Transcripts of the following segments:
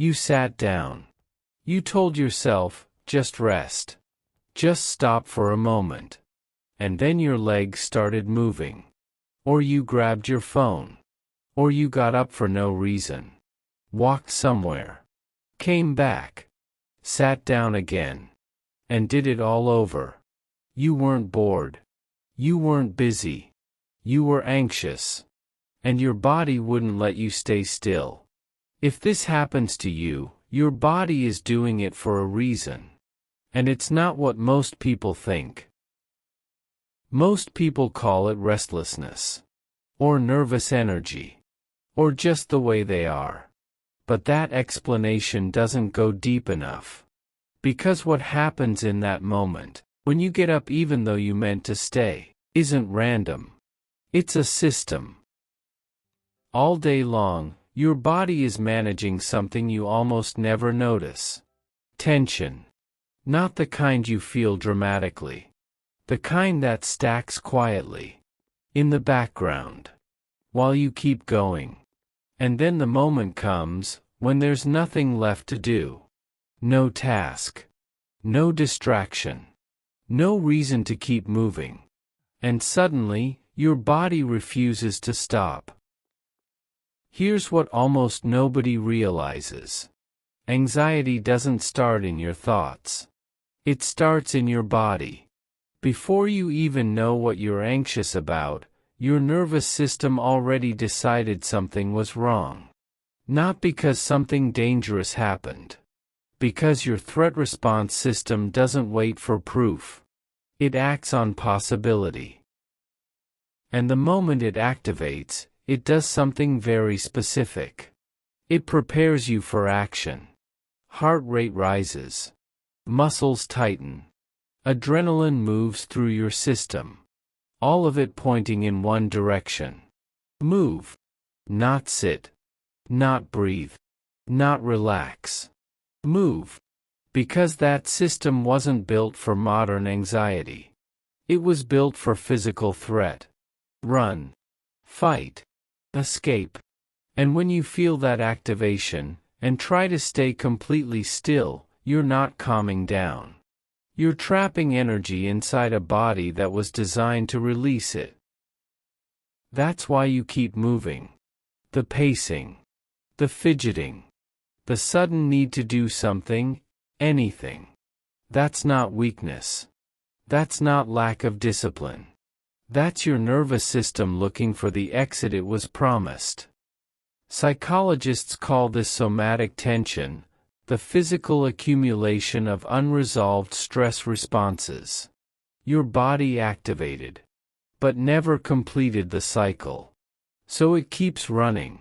You sat down. You told yourself, just rest. Just stop for a moment. And then your legs started moving. Or you grabbed your phone. Or you got up for no reason. Walked somewhere. Came back. Sat down again. And did it all over. You weren't bored. You weren't busy. You were anxious. And your body wouldn't let you stay still. If this happens to you, your body is doing it for a reason. And it's not what most people think. Most people call it restlessness. Or nervous energy. Or just the way they are. But that explanation doesn't go deep enough. Because what happens in that moment, when you get up even though you meant to stay, isn't random. It's a system. All day long, your body is managing something you almost never notice. Tension. Not the kind you feel dramatically. The kind that stacks quietly. In the background. While you keep going. And then the moment comes, when there's nothing left to do. No task. No distraction. No reason to keep moving. And suddenly, your body refuses to stop. Here's what almost nobody realizes. Anxiety doesn't start in your thoughts. It starts in your body. Before you even know what you're anxious about, your nervous system already decided something was wrong. Not because something dangerous happened. Because your threat response system doesn't wait for proof. It acts on possibility. And the moment it activates, it does something very specific. It prepares you for action. Heart rate rises. Muscles tighten. Adrenaline moves through your system. All of it pointing in one direction. Move. Not sit. Not breathe. Not relax. Move. Because that system wasn't built for modern anxiety. It was built for physical threat. Run. Fight. Escape. And when you feel that activation, and try to stay completely still, you're not calming down. You're trapping energy inside a body that was designed to release it. That's why you keep moving. The pacing. The fidgeting. The sudden need to do something, anything. That's not weakness. That's not lack of discipline. That's your nervous system looking for the exit it was promised. Psychologists call this somatic tension, the physical accumulation of unresolved stress responses. Your body activated, but never completed the cycle. So it keeps running.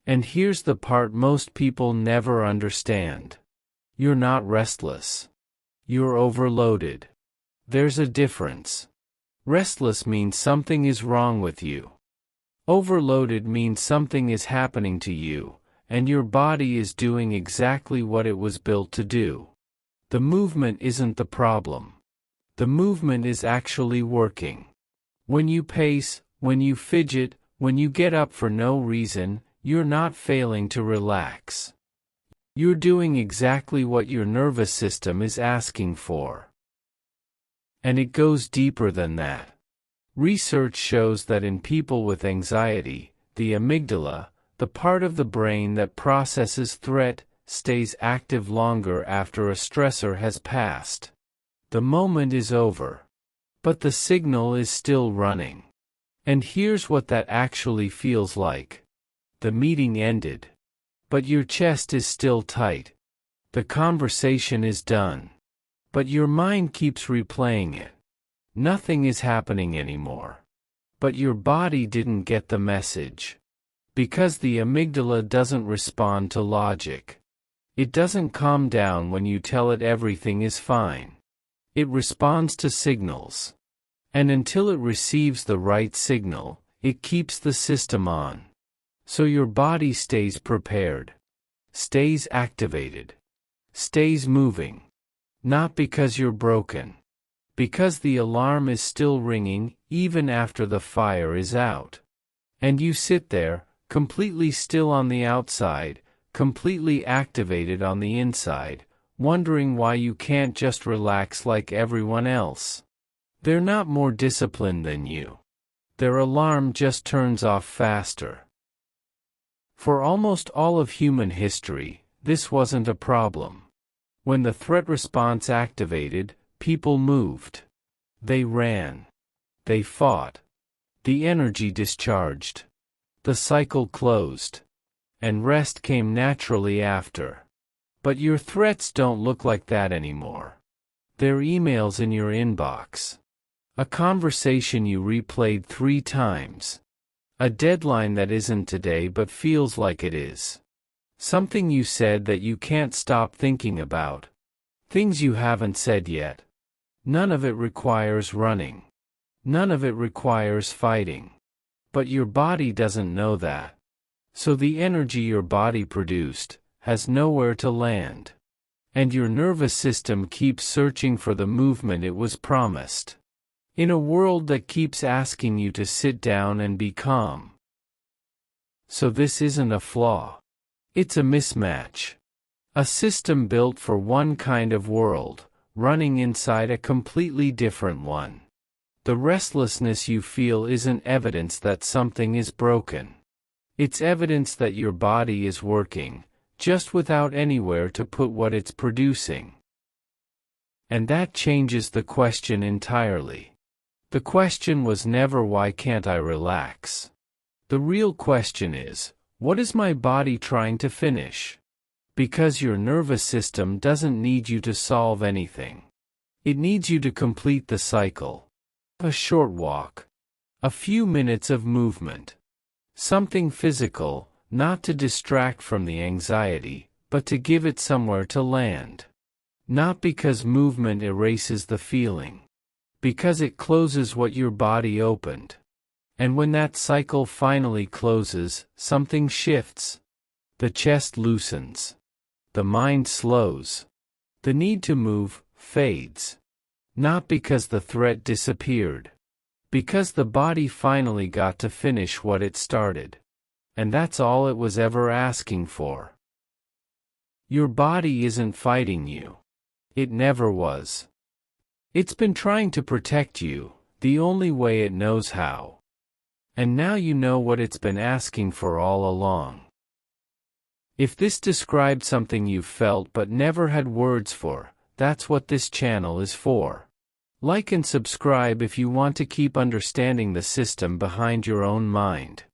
And here's the part most people never understand. You're not restless. You're overloaded. There's a difference. Restless means something is wrong with you. Overloaded means something is happening to you, and your body is doing exactly what it was built to do. The movement isn't the problem. The movement is actually working. When you pace, when you fidget, when you get up for no reason, you're not failing to relax. You're doing exactly what your nervous system is asking for. And it goes deeper than that. Research shows that in people with anxiety, the amygdala, the part of the brain that processes threat, stays active longer after a stressor has passed. The moment is over. But the signal is still running. And here's what that actually feels like. The meeting ended. But your chest is still tight. The conversation is done. But your mind keeps replaying it. Nothing is happening anymore. But your body didn't get the message. Because the amygdala doesn't respond to logic. It doesn't calm down when you tell it everything is fine. It responds to signals. And until it receives the right signal, it keeps the system on. So your body stays prepared. Stays activated. Stays moving. Not because you're broken. Because the alarm is still ringing, even after the fire is out. And you sit there, completely still on the outside, completely activated on the inside, wondering why you can't just relax like everyone else. They're not more disciplined than you. Their alarm just turns off faster. For almost all of human history, this wasn't a problem. When the threat response activated, people moved. They ran. They fought. The energy discharged. The cycle closed. And rest came naturally after. But your threats don't look like that anymore. They're emails in your inbox. A conversation you replayed 3 times. A deadline that isn't today but feels like it is. Something you said that you can't stop thinking about. Things you haven't said yet. None of it requires running. None of it requires fighting. But your body doesn't know that. So the energy your body produced has nowhere to land. And your nervous system keeps searching for the movement it was promised. In a world that keeps asking you to sit down and be calm. So this isn't a flaw. It's a mismatch. A system built for one kind of world, running inside a completely different one. The restlessness you feel isn't evidence that something is broken. It's evidence that your body is working, just without anywhere to put what it's producing. And that changes the question entirely. The question was never why can't I relax? The real question is, what is my body trying to finish? Because your nervous system doesn't need you to solve anything. It needs you to complete the cycle. A short walk. A few minutes of movement. Something physical, not to distract from the anxiety, but to give it somewhere to land. Not because movement erases the feeling. Because it closes what your body opened. And when that cycle finally closes, something shifts. The chest loosens. The mind slows. The need to move fades. Not because the threat disappeared. Because the body finally got to finish what it started. And that's all it was ever asking for. Your body isn't fighting you. It never was. It's been trying to protect you, the only way it knows how. And now you know what it's been asking for all along. If this described something you've felt but never had words for, that's what this channel is for. Like and subscribe if you want to keep understanding the system behind your own mind.